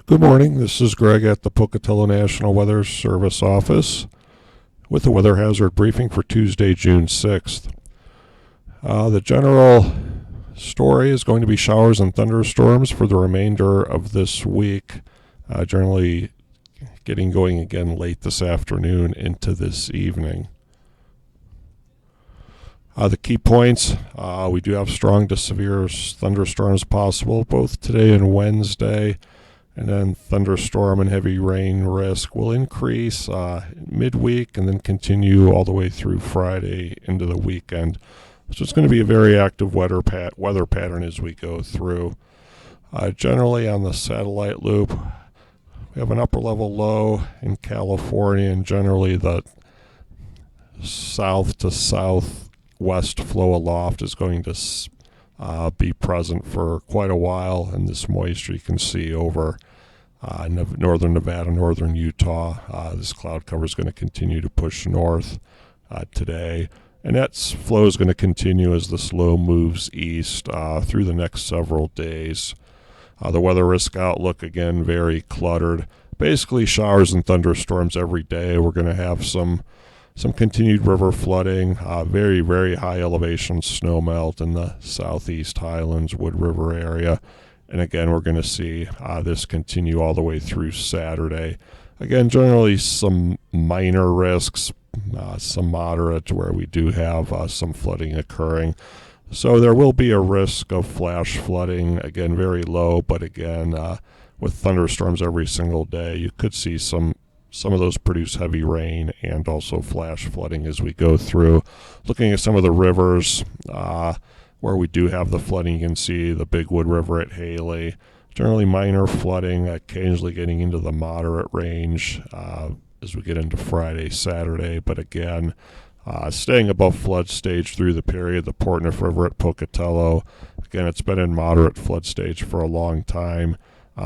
Good morning, this is Greg at the Pocatello National Weather Service office with a weather hazard briefing for Tuesday, June 6th. The general story is going to be showers and thunderstorms for the remainder of this week, generally getting going again late this afternoon into this evening. The key points, we do have strong to severe thunderstorms possible both today and Wednesday. And then thunderstorm and heavy rain risk will increase midweek and then continue all the way through Friday into the weekend. So it's going to be a very active weather pattern as we go through. Generally on the satellite loop, we have an upper level low in California, and generally the south to southwest flow aloft is going to be present for quite a while, and this moisture you can see over northern Nevada, northern Utah. This cloud cover is going to continue to push north today, and that flow is going to continue as this low moves east through the next several days. The weather risk outlook, again, very cluttered. Basically showers and thunderstorms every day. We're going to have some continued river flooding, very, very high elevation snowmelt in the southeast highlands, Wood River area. And again, we're going to see this continue all the way through Saturday. Again, generally some minor risks, some moderate where we do have some flooding occurring. So there will be a risk of flash flooding, again, very low, but again, with thunderstorms every single day, you could see some of those produce heavy rain and also flash flooding as we go through. Looking at some of the rivers where we do have the flooding, you can see the Big Wood River at Hailey. Generally minor flooding, occasionally getting into the moderate range as we get into Friday, Saturday. But again, staying above flood stage through the period. The Portneuf River at Pocatello, again, it's been in moderate flood stage for a long time.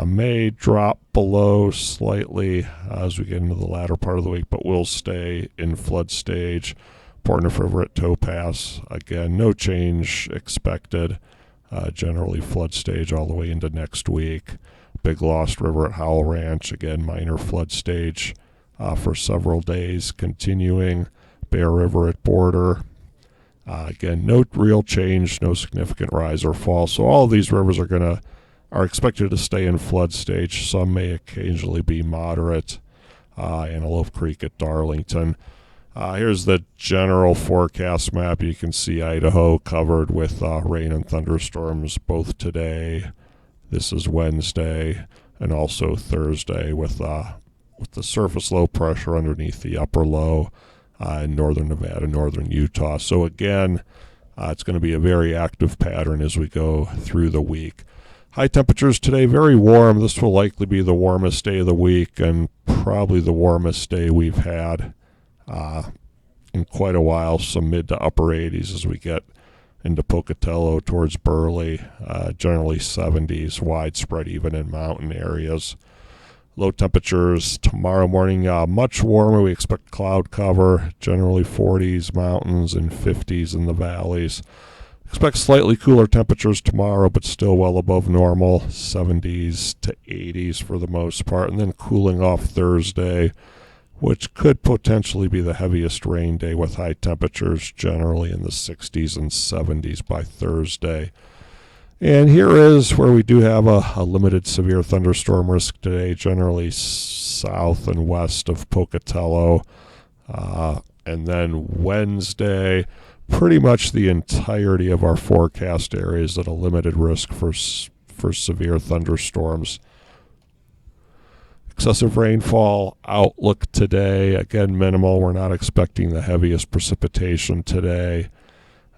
May drop below slightly as we get into the latter part of the week, but will stay in flood stage. Portneuf River at Topaz, again, no change expected. Generally flood stage all the way into next week. Big Lost River at Howell Ranch, again, minor flood stage for several days continuing. Bear River at Border, again, no real change, no significant rise or fall. So all of these rivers are expected to stay in flood stage. Some may occasionally be moderate. Antelope Creek at Darlington. Here's the general forecast map. You can see Idaho covered with rain and thunderstorms both today. This is Wednesday and also Thursday with the surface low pressure underneath the upper low in northern Nevada, northern Utah. So again, it's going to be a very active pattern as we go through the week. High temperatures today, very warm. This will likely be the warmest day of the week and probably the warmest day we've had in quite a while. Some mid to upper 80s as we get into Pocatello towards Burley. Generally 70s, widespread even in mountain areas. Low temperatures tomorrow morning, much warmer. We expect cloud cover, generally 40s mountains and 50s in the valleys. Expect slightly cooler temperatures tomorrow, but still well above normal, 70s to 80s for the most part, and then cooling off Thursday, which could potentially be the heaviest rain day with high temperatures generally in the 60s and 70s by Thursday. And here is where we do have a limited severe thunderstorm risk today, generally south and west of Pocatello. And then Wednesday, pretty much the entirety of our forecast areas at a limited risk for severe thunderstorms. Excessive rainfall outlook today, again minimal. We're not expecting the heaviest precipitation today.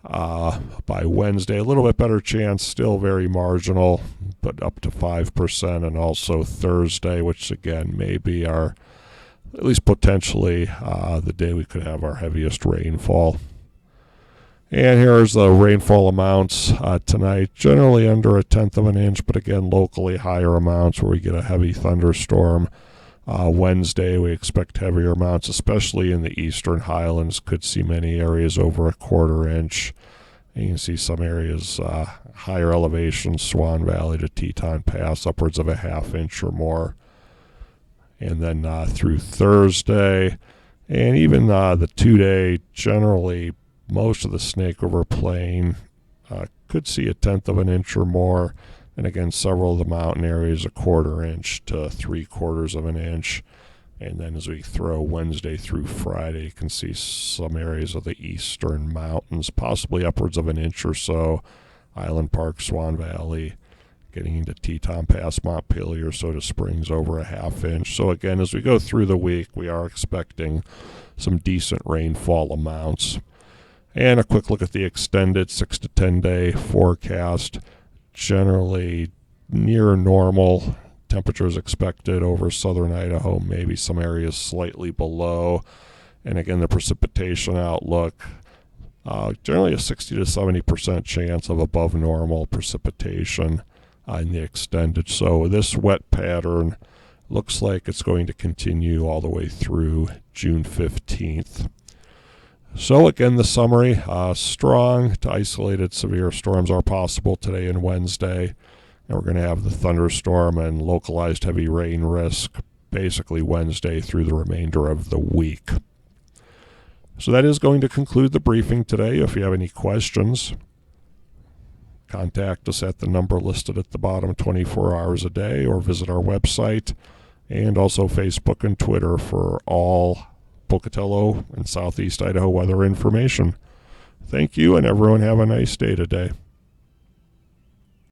By Wednesday, a little bit better chance, still very marginal, but up to 5%, and also Thursday, which again may be at least potentially the day we could have our heaviest rainfall. And here's the rainfall amounts tonight, generally under 1/10 of an inch, but again locally higher amounts where we get a heavy thunderstorm. Wednesday we expect heavier amounts, especially in the eastern highlands. Could see many areas over 1/4 inch. And you can see some areas higher elevation, Swan Valley to Teton Pass, upwards of a ½ inch or more. And then through Thursday, and even the 2-day, generally most of the Snake River Plain could see a 1/10 of an inch or more. And again, several of the mountain areas, a 1/4 inch to 3/4 of an inch. And then as we throw Wednesday through Friday, you can see some areas of the eastern mountains, possibly upwards of an inch or so. Island Park, Swan Valley, getting into Teton Pass, Montpelier, Soda Springs, over a ½ inch. So again, as we go through the week, we are expecting some decent rainfall amounts. And a quick look at the extended 6 to 10 day forecast. Generally near normal. Temperatures expected over southern Idaho, maybe some areas slightly below. And again, the precipitation outlook, generally a 60 to 70% chance of above normal precipitation in the extended. So this wet pattern looks like it's going to continue all the way through June 15th. So again, the summary, strong to isolated severe storms are possible today and Wednesday. And we're going to have the thunderstorm and localized heavy rain risk basically Wednesday through the remainder of the week. So that is going to conclude the briefing today. If you have any questions, contact us at the number listed at the bottom 24 hours a day, or visit our website, and also Facebook and Twitter for all Pocatello and Southeast Idaho weather information. Thank you, and everyone have a nice day today.